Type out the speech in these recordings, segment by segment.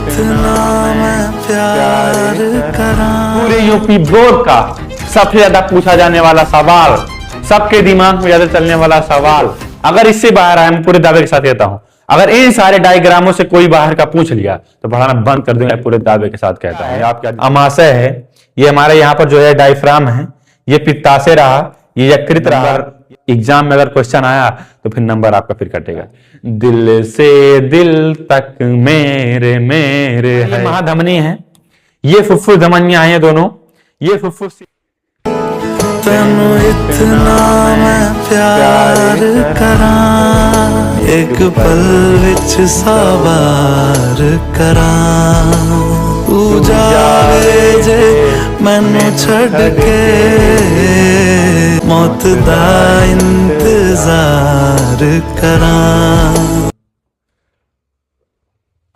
इतना मैं प्यार करा। पूरे यूपी बोर्ड का सबसे ज्यादा पूछा जाने वाला सवाल, सबके दिमाग में ज्यादा चलने वाला सवाल, अगर इससे बाहर आया, मैं पूरे दावे के साथ कहता हूं, अगर इन सारे डायग्रामों से कोई बाहर का पूछ लिया तो पढ़ाना बंद कर दूंगा, पूरे दावे के साथ कहता हूं। आप क्या, अमाशय है, ये हमारे यहाँ पर जो है डायफ्राम है, ये पित्ताशय रहा, ये यकृत रहा। एग्जाम में अगर क्वेश्चन आया तो फिर नंबर आपका फिर कटेगा। दिल से दिल तक मेरे मेरे है, महाधमनी है, ये फुफ्फुस धमनियां हैं दोनों, ये फुफ्फुस। तेनू इतना मैं प्यार करा, एक पल विच सवार करा। तू जावे जे मैनू छड़ के, मौत दा इंतजार करा।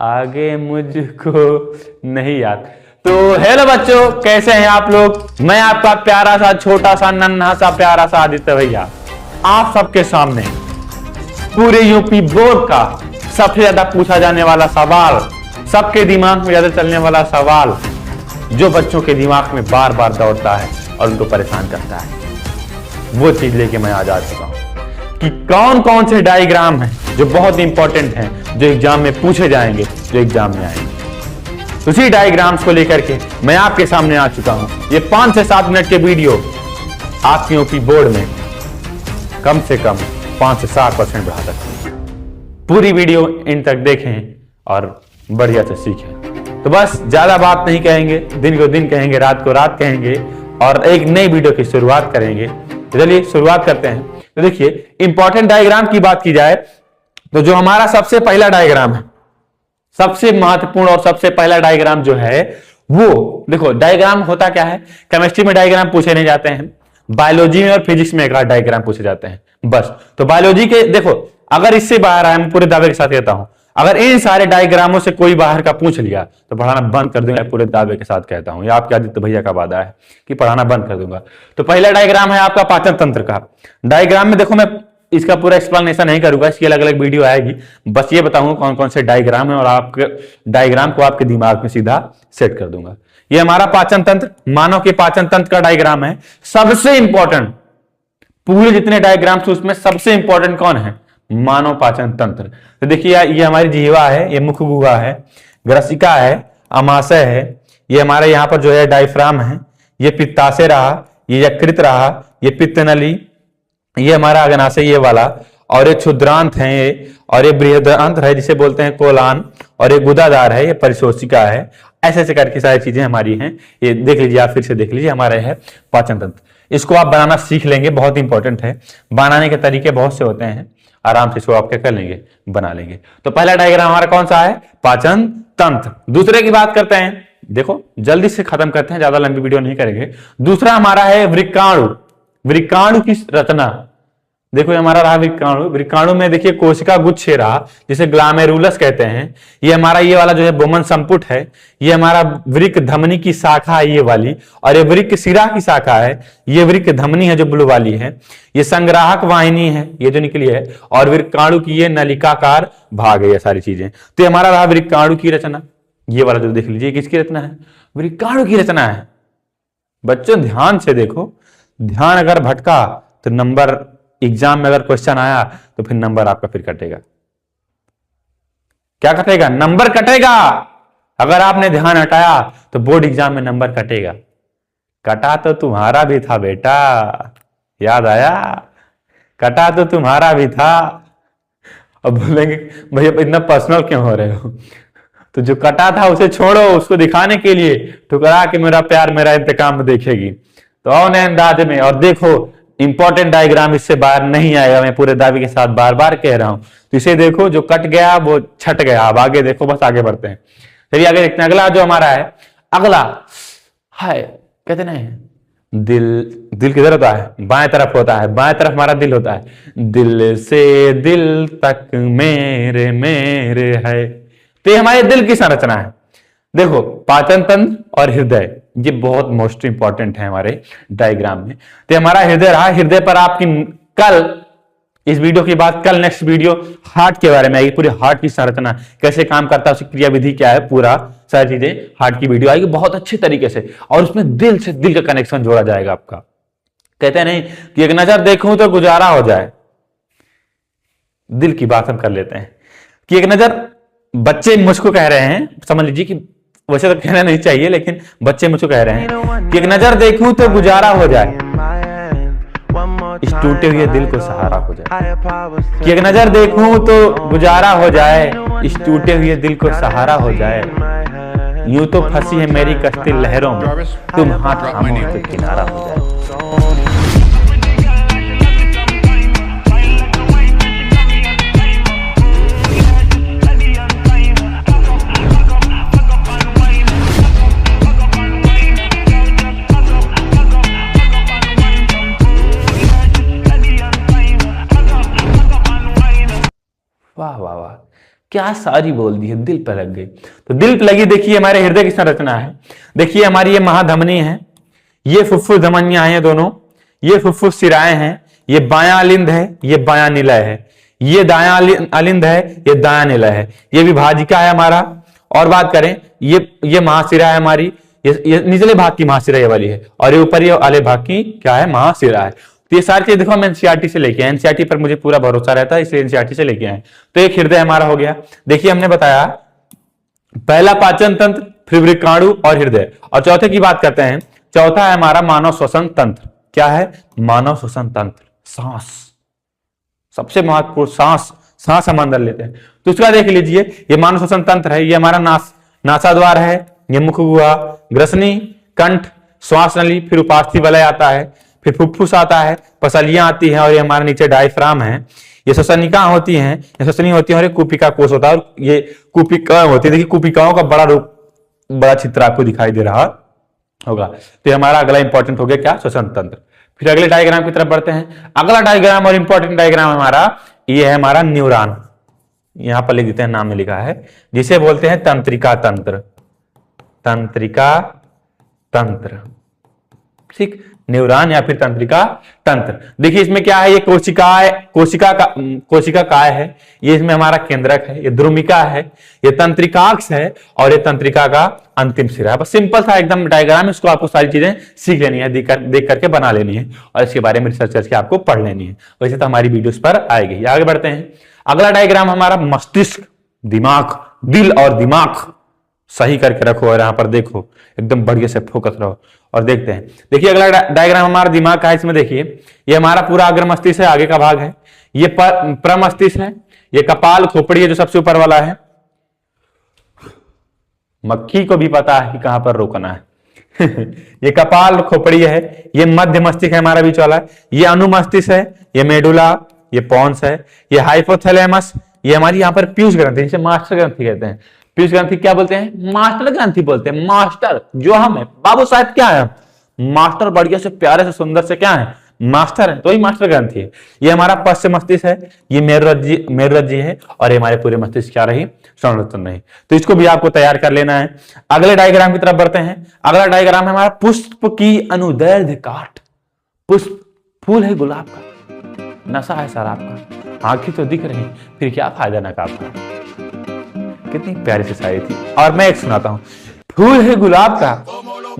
आगे मुझको नहीं याद। तो हेलो बच्चों, कैसे हैं आप लोग? मैं आपका प्यारा सा छोटा सा नन्हा सा प्यारा सा आदित्य भैया, आप सबके सामने पूरे यूपी बोर्ड का सबसे ज्यादा पूछा जाने वाला सवाल, सबके दिमाग में ज्यादा चलने वाला सवाल, जो बच्चों के दिमाग में बार बार दौड़ता है और उनको परेशान करता है, वो चीज लेके मैं आज आ चुका हूं कि कौन कौन से डायग्राम हैं जो बहुत इंपॉर्टेंट हैं, जो एग्जाम में पूछे जाएंगे, जो एग्जाम में आएंगे। उसी डायग्राम्स को लेकर के मैं आपके सामने आ चुका हूं। ये 5 से 7 मिनट के वीडियो आपके यूपी बोर्ड में कम से कम 5 से 7% बढ़ा सकते हैं। पूरी वीडियो इन तक देखें और बढ़िया से सीखें। तो बस ज्यादा बात नहीं कहेंगे, दिन को दिन कहेंगे, रात को रात कहेंगे और एक नई वीडियो की शुरुआत करेंगे। तो चलिए शुरुआत करते हैं। तो देखिए, इंपॉर्टेंट डायग्राम की बात की जाए तो जो हमारा सबसे पहला डायग्राम है, सबसे महत्वपूर्ण और सबसे पहला डायग्राम जो है वो, देखो डायग्राम होता क्या है, केमिस्ट्री में डायग्राम पूछे नहीं जाते हैं, बायोलॉजी में और फिजिक्स में एक आध डायग्राम पूछे जाते हैं बस। तो बायोलॉजी के देखो, अगर इससे बाहर आया, मैं पूरे दावे के साथ कहता हूं, अगर इन सारे डायग्रामों से कोई बाहर का पूछ लिया तो पढ़ाना बंद कर दूंगा, पूरे दावे के साथ कहता हूं। ये आपके आदित्य भैया का वादा है कि पढ़ाना बंद कर दूंगा। तो पहला डायग्राम है आपका पाचन तंत्र का। डायग्राम में देखो, मैं इसका पूरा एक्सप्लेनेशन नहीं करूंगा, इसकी अलग अलग वीडियो आएगी, बस ये बताऊंगा कौन कौन से डायग्राम है और आपके डायग्राम को आपके दिमाग में सीधा सेट कर दूंगा। ये हमारा पाचन तंत्र, मानव के पाचन तंत्र का डायग्राम है। सबसे इंपॉर्टेंट, पूरे जितने डायग्राम्स उसमें सबसे इंपॉर्टेंट कौन है? मानव पाचन तंत्र। तो देखिए, ये हमारी जिह्वा है, ये मुख गुहा है, ग्रसिका है, अमाशय है, ये हमारे यहाँ पर जो है डायफ्राम है, ये पित्ताशय रहा, ये यकृत रहा, ये पित्त नली, ये हमारा अग्नाशय ये वाला, और ये क्षुद्रांत है ये, और ये बृहदांत है जिसे बोलते हैं कोलान, और ये गुदादार है, ये परिशोषिका है। ऐसे ऐसे करके सारी चीजें हमारी हैं। ये देख लीजिए, आप फिर से देख लीजिए, हमारे है पाचन तंत्र। इसको आप बनाना सीख लेंगे, बहुत इंपॉर्टेंट है। बनाने के तरीके बहुत से होते हैं, आराम से इसको आप क्या कर लेंगे, बना लेंगे। तो पहला डायग्राम हमारा कौन सा है? पाचन तंत्र। दूसरे की बात करते हैं, देखो जल्दी से खत्म करते हैं, ज्यादा लंबी वीडियो नहीं करेंगे। दूसरा हमारा है वृक्काणु। वृक्काणु की रचना देखो, ये हमारा रहा वृक्काणु। वृक्काणु में देखिए कोशिका गुच्छ रहा, जिसे ग्लामेरुलस कहते हैं। ये हमारा ये वाला जो है बोमन संपुट है, ये हमारा वृक्क धमनी की शाखा है ये वाली, और ये वृक्क शिरा की शाखा है, ये वृक्क धमनी है जो ब्लू वाली है, ये संग्राहक वाहिनी है ये जो निकली है, और वृक्काणु की ये नलिकाकार भाग है, ये सारी चीजें। तो ये हमारा रहा वृक्काणु की रचना। ये वाला जो देख लीजिए, किसकी रचना है? वृक्काणु की रचना है। बच्चों ध्यान से देखो, ध्यान अगर भटका तो नंबर, एग्जाम में अगर क्वेश्चन आया तो फिर नंबर आपका फिर कटेगा। क्या कटेगा? नंबर कटेगा। अगर आपने ध्यान हटाया तो बोर्ड एग्जाम में नंबर कटेगा। कटा तो तुम्हारा भी था बेटा, याद आया? कटा तो तुम्हारा भी था। अब बोलेंगे भैया इतना पर्सनल क्यों हो रहे हो? तो जो कटा था उसे छोड़ो, उसको दिखाने के लिए ठुकरा के मेरा प्यार मेरा इंतकाम देखेगी। तो आओ नए अंदाज में और देखो, इंपॉर्टेंट डायग्राम इससे बाहर नहीं आएगा, मैं पूरे दावे के साथ बार बार कह रहा हूं। तो इसे देखो, जो कट गया वो छट गया। अब आगे देखो, बस आगे बढ़ते हैं। चलिए आगे देखते हैं। अगला जो हमारा है, अगला है, कहते नहीं दिल। दिल किधर होता है? बाएं तरफ होता है। बाएं तरफ हमारा दिल होता है। दिल से दिल तक मेरे मेरे है। तो ये हमारे दिल की संरचना है। देखो, पाचन तंत्र और हृदय, ये बहुत मोस्ट इंपॉर्टेंट है हमारे डायग्राम में। तो हमारा हृदय रहा। हृदय पर आपकी इस वीडियो के बाद कल नेक्स्ट वीडियो हार्ट के बारे में आएगी, पूरे हार्ट की संरचना कैसे काम करता है, उसकी क्रिया विधि क्या है, पूरा सारी चीजें हार्ट की वीडियो आएगी बहुत अच्छे तरीके से, और उसमें दिल से दिल का कनेक्शन जोड़ा जाएगा आपका। कहते नहीं कि एक नजर देखूं तो गुजारा हो जाए, दिल की बात हम कर लेते हैं कि एक नजर, बच्चे मुझको कह रहे हैं, समझ लीजिए कि वैसे तो कहना नहीं चाहिए लेकिन बच्चे मुझको कह रहे हैं कि एक नजर देखूं तो गुजारा हो जाए, इस टूटे हुए दिल को सहारा हो जाए, कि एक नजर देखूं तो गुजारा हो जाए, इस टूटे हुए दिल को सहारा हो जाए, यूं तो फंसी है मेरी कश्ती लहरों में, तुम हाथ थामो तो किनारा हो जाए। वाह वाह वाह, क्या सारी बोल दी है, दिल पे लग गई। तो दिल पे लगी, देखिए हमारे हृदय की संरचना है, देखिए हमारी ये महाधमनी है, ये फुफ्फुस धमनियां हैं दोनों, ये फुफ्फुस शिराएं हैं, ये बायां अलिंद है, ये बायां निलय है, ये दायां अलिंद है, ये दायां निलय है, ये विभाजिका है हमारा। और बात करें ये महाशिरा है हमारी, ये निचले भाग की महाशिरा ये वाली है, और ये ऊपर ये वाले भाग की क्या है, महाशिरा है। तो ये सारी चीज देखो हम एनसीईआरटी से लेके आए, एनसीईआरटी पर मुझे पूरा भरोसा रहता है इसलिए एनसीईआरटी से लेके आए। तो एक हृदय हमारा हो गया, देखिए हमने बताया पहला पाचन तंत्र, फिर वृक्काणु और हृदय, और चौथे की बात करते हैं, चौथा है हमारा मानव श्वसन तंत्र। क्या है, मानव श्वसन तंत्र, सांस, सबसे महत्वपूर्ण सांस हम अंदर लेते हैं। तो उसका देख लीजिए, ये मानव श्वसन तंत्र है, ये हमारा नासाद्वार है, ये मुख गुहा, ग्रसनी, कंठ, श्वास नली, फिर उपास्थि वलय आता है, फिर फुफ्फुस आता है, पसलियां आती हैं, और ये हमारे नीचे डायफ्राम है, ये श्वसनिका होती हैं, ये श्वसनी होती है, और ये कूपिका कोश होता है, और ये कूपिका होती है। देखिए कूपिकाओं का बड़ा रूप, बड़ा चित्र आपको दिखाई दे रहा होगा। तो हमारा अगला इंपॉर्टेंट हो गया क्या, श्वसन तंत्र। फिर अगले डायग्राम की तरफ बढ़ते हैं। अगला डायग्राम और इंपॉर्टेंट डायग्राम हमारा ये है हमारा न्यूरॉन, यहां पर लिख देते हैं, नाम में लिखा है, जिसे बोलते हैं तंत्रिका तंत्र, तंत्रिका तंत्र, ठीक, न्यूरॉन या फिर तंत्रिका तंत्र। देखिए इसमें क्या है, ये कोशिका काय है, ये इसमें हमारा केंद्रक है, ये द्रुमिका है, ये तंत्रिकाक्ष है, और ये तंत्रिका का अंतिम सिरा है। बस सिंपल सा एकदम डायग्राम, इसको आपको सारी चीजें सीख लेनी है, देख करके बना लेनी है, और इसके बारे में रिसर्च करके आपको पढ़ लेनी है। वैसे तो हमारी वीडियोस पर आएगी। आगे बढ़ते हैं। अगला डायग्राम हमारा मस्तिष्क, दिमाग, दिल और दिमाग सही करके रखो, और यहां पर देखो एकदम बढ़िया से फोकस रहो और देखते हैं। देखिए अगला डायग्राम हमारा दिमाग का है, इसमें देखिए ये हमारा पूरा अग्र मस्तिष्क है, आगे का भाग है, ये प्रमस्तिष्क है, ये कपाल खोपड़ी है जो सबसे ऊपर वाला है, मक्खी को भी पता है कि कहां पर रोकना है ये कपाल खोपड़ी है, ये मध्य मस्तिष्क है हमारा बीच वाला, ये अनुमस्तिष्क है, ये मेडुला, ये पॉन्स है, ये हाइपोथैलेमस, ये हमारी यहाँ पर पीयूष ग्रंथि, जिसे मास्टर ग्रंथि कहते हैं। पीयूष ग्रंथि क्या बोलते हैं, मास्टर ग्रंथि बोलते हैं, मास्टर जो हम है, बाबू साहब क्या है, मास्टर, बढ़िया से प्यारे से सुंदर से क्या है, मास्टर है, तो ही मास्टर ग्रंथि है। ये हमारा पश्चिम मस्तिष्क है, ये मेरुरज्जी है, और ये हमारे पूरे मस्तिष्क क्या रही, संरचना रही। तो इसको भी आपको तैयार कर लेना है। अगले डायग्राम की तरफ बढ़ते हैं। अगला डायग्राम है हमारा पुष्प की अनुदैर्ध्य काट। पुष्प फूल है गुलाब का, नशा है शराब का, आंखें तो दिख रही, फिर क्या फायदा नकाब का। कितनी प्यारी सी शायरी थी। और मैं एक सुनाता हूं, फूल है गुलाब का,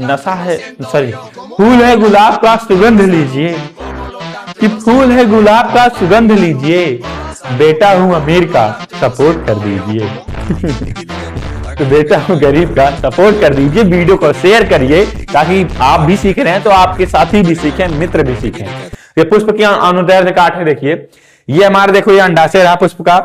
नशा है, सॉरी, फूल है गुलाब का सुगंध लीजिए, कि फूल है गुलाब का सुगंध लीजिए, बेटा हूं अमीर का सपोर्ट कर दीजिए तो बेटा हूं गरीब का सपोर्ट कर दीजिए, वीडियो को शेयर करिए ताकि आप भी सीख रहे हैं तो आपके साथी भी सीखें, मित्र भी सीखें। ये पुष्प की अनुदैर्ध्य काट है, देखिए ये हमारा, देखो ये अंडाशय रहा पुष्प का,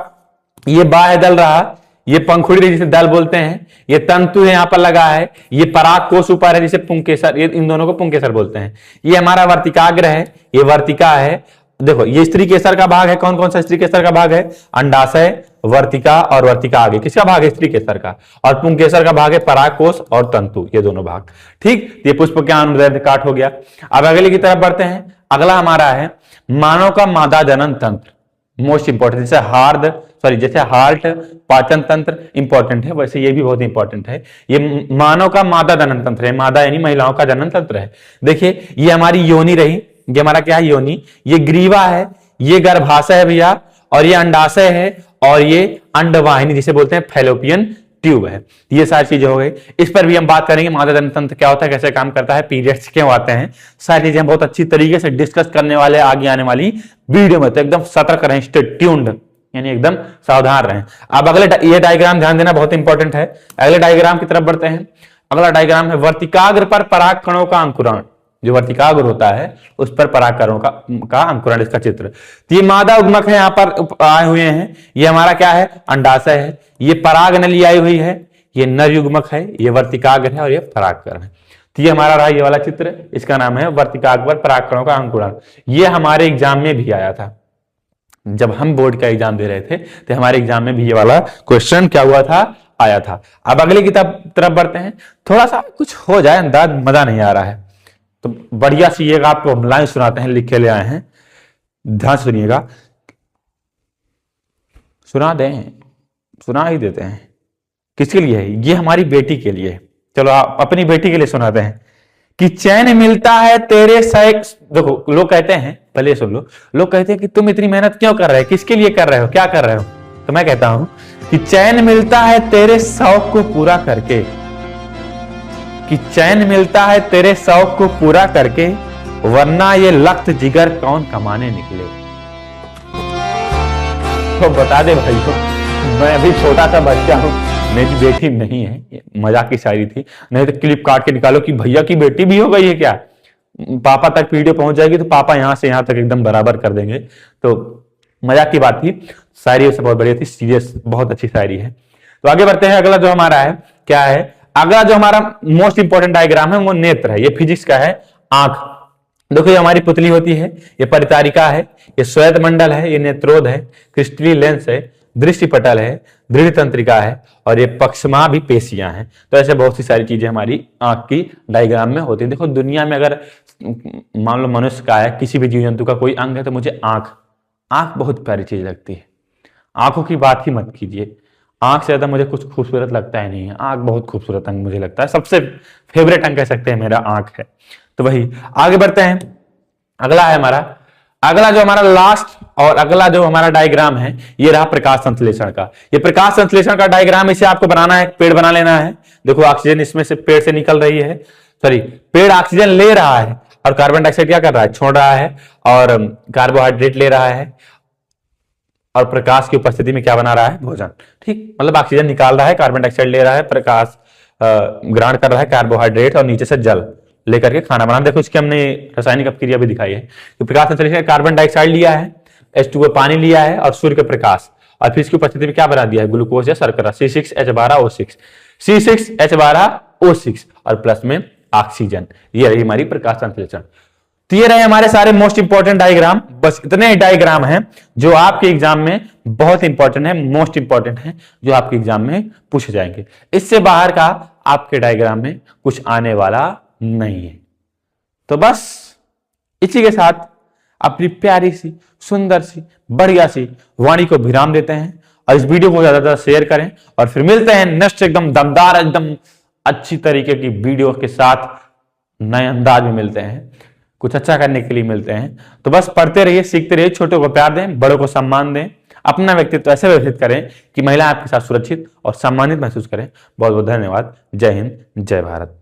ये बाह्य दल रहा, ये पंखुड़ी जिसे दल बोलते हैं, ये तंतु है यहाँ पर लगा है, ये पराग कोष ऊपर है जिसे पुंकेसर, ये इन दोनों को पुंकेसर बोलते हैं। ये हमारा वर्तिकाग्र है, ये वर्तिका है। देखो ये स्त्री केसर का भाग है, कौन कौन सा स्त्री केसर का भाग है, अंडाशय, वर्तिका और वर्तिका आगे किसका भाग है, स्त्री केसर का, और पुंकेसर का भाग है पराग कोष और तंतु, ये दोनों भाग। ठीक, ये पुष्प के अनुदैर्ध्य काट हो गया। अब अगले की तरफ बढ़ते हैं। अगला हमारा है मानव का मादा जनन तंत्र, मोस्ट इंपॉर्टेंट। जैसे हार्ट पाचन तंत्र इंपॉर्टेंट है, वैसे ये भी बहुत इंपॉर्टेंट है। ये मानव का मादा जनन तंत्र है, मादा यानी महिलाओं का जनन तंत्र है। देखिए ये हमारी योनि रही, ये हमारा क्या है, योनि, ये ग्रीवा है, ये गर्भाशय है भैया, और ये अंडाशय है, और ये अंडवाहिनी जिसे बोलते हैं फैलोपियन ट्यूब है। ये सारी चीजें हो गई। इस पर भी हम बात करेंगे, मादा जनन तंत्र क्या होता है, कैसे काम करता है, पीरियड्स क्यों आते हैं, सारी चीजें हम बहुत अच्छी तरीके से डिस्कस करने वाले आगे आने वाली वीडियो में। तो एकदम सतर्क रहें, स्टे ट्यून्ड, यानी एकदम सावधान रहें। अब अगले ये डायग्राम ध्यान देना बहुत इंपॉर्टेंट है। अगले डायग्राम की तरफ बढ़ते हैं। अगला डायग्राम है वर्तिकाग्र पर पराग कणों का अंकुरण। जो वर्तिकाग्र होता है उस पर पराग कणों का अंकुरण, इसका चित्र। तो ये मादा उद्गमक है, यहाँ पर आए हुए हैं। ये हमारा क्या है, अंडाशय है। ये पराग नली आई हुई है, ये नर युग्मक है, ये वर्तिकाग्र है, और ये परागकण है। तो ये हमारा रहा ये वाला चित्र, इसका नाम है वर्तिकाग्र पर पराग कणों का अंकुरण। ये हमारे एग्जाम में भी आया था, जब हम बोर्ड का एग्जाम दे रहे थे तो हमारे एग्जाम में भी ये वाला क्वेश्चन क्या हुआ था, आया था। अब अगले की तरफ बढ़ते हैं। थोड़ा सा कुछ हो जाए अंदाज, मजा नहीं आ रहा है तो बढ़िया सी ये आपको हम लाइन सुनाते हैं, लिख के ले आए हैं, ध्यान सुनिएगा। सुना ही देते हैं। किसके लिए है ये, हमारी बेटी के लिए। चलो आप अपनी बेटी के लिए सुनाते हैं कि चैन मिलता है तेरे सेक्स। देखो लोग कहते हैं, पहले सुन लो, लोग कहते हैं कि तुम इतनी मेहनत क्यों कर रहे हो, किसके लिए कर रहे हो, क्या कर रहे हो। तो मैं कहता हूं कि चैन मिलता है तेरे शौक को पूरा करके, कि चैन मिलता है तेरे शौक को पूरा करके, वरना ये लख्त जिगर कौन कमाने निकले। तो बता दे भाई, मैं अभी छोटा सा बच्चा हूं, मेरी बेटी नहीं है, मजाक की शायरी थी, नहीं तो क्लिप काट के निकालो कि भैया की बेटी भी हो गई है क्या। पापा तक वीडियो पहुंच जाएगी तो पापा यहां से यहां तक एकदम बराबर कर देंगे। तो मजाक की बात थी, शायरी उससे बहुत बढ़िया थी, सीरियस बहुत अच्छी शायरी है। तो आगे बढ़ते हैं। अगला जो हमारा है क्या है, अगला जो हमारा मोस्ट इंपॉर्टेंट डायग्राम है वो नेत्र है। ये फिजिक्स का है, आंख। देखो ये हमारी पुतली होती है, ये परितारिका है, ये श्वेत मंडल है, ये नेत्रोद है, क्रिस्टली लेंस है, दृष्टि पटल है, दृढ़ तंत्रिका है, और ये पक्षमा भी पेशियां हैं। तो ऐसे बहुत सी सारी चीजें हमारी आंख की डायग्राम में होती है। देखो दुनिया में अगर मान लो मनुष्य का है, किसी भी जीव जंतु का कोई अंग है, तो मुझे आंख बहुत प्यारी चीज लगती है। आंखों की बात ही मत कीजिए, आंख से ज्यादा मुझे कुछ खूबसूरत लगता ही नहीं है। आंख बहुत खूबसूरत अंग मुझे लगता है, सबसे फेवरेट अंग कह सकते हैं मेरा आंख है। तो वही आगे बढ़ते हैं। अगला है हमारा, अगला जो हमारा लास्ट और अगला जो हमारा डायग्राम है, ये रहा प्रकाश संश्लेषण का। ये प्रकाश संश्लेषण का डायग्राम, इसे आपको बनाना है, पेड़ बना लेना है। देखो ऑक्सीजन इसमें से पेड़ से निकल रही है, सॉरी पेड़ ऑक्सीजन ले रहा है और कार्बन डाइऑक्साइड क्या कर रहा है, छोड़ रहा है, और कार्बोहाइड्रेट ले रहा है, और प्रकाश की उपस्थिति में क्या बना रहा है, भोजन। ठीक, मतलब ऑक्सीजन निकाल रहा है, कार्बन डाइऑक्साइड ले रहा है, प्रकाश ग्रहण कर रहा है, कार्बोहाइड्रेट, और नीचे से जल लेकर के खाना बनाना। देखो इसकी हमने रासायनिक अपक्रिया भी दिखाई है कि प्रकाश संश्लेषण कार्बन डाइऑक्साइड लिया है, H2O पानी लिया है, और सूर्य का प्रकाश, और फिर इसकी उपस्थिति में क्या बना दिया है, ग्लूकोज या शर्करा, C6H12O6, C6H12O6, और प्लस में ऑक्सीजन। ये रही हमारी प्रकाश संश्लेषण। तो ये रहे हमारे सारे मोस्ट इंपॉर्टेंट डायग्राम। बस इतने डायग्राम हैं जो आपके एग्जाम में बहुत इंपॉर्टेंट है, मोस्ट इंपॉर्टेंट है, जो आपके एग्जाम में पूछे जाएंगे। इससे बाहर का आपके डायग्राम में कुछ आने वाला नहीं है। तो बस इसी के साथ अपनी प्यारी सी, सुंदर सी, बढ़िया सी वाणी को विराम देते हैं, और इस वीडियो को ज्यादा शेयर करें, और फिर मिलते हैं नेक्स्ट एकदम दमदार, एकदम अच्छी तरीके की वीडियो के साथ, नए अंदाज में मिलते हैं, कुछ अच्छा करने के लिए मिलते हैं। तो बस पढ़ते रहिए, सीखते रहिए, छोटों को प्यार दें, बड़ों को सम्मान दें, अपना व्यक्तित्व ऐसे व्यवस्थित करें कि महिला आपके साथ सुरक्षित और सम्मानित महसूस करें। बहुत बहुत धन्यवाद। जय हिंद, जय भारत।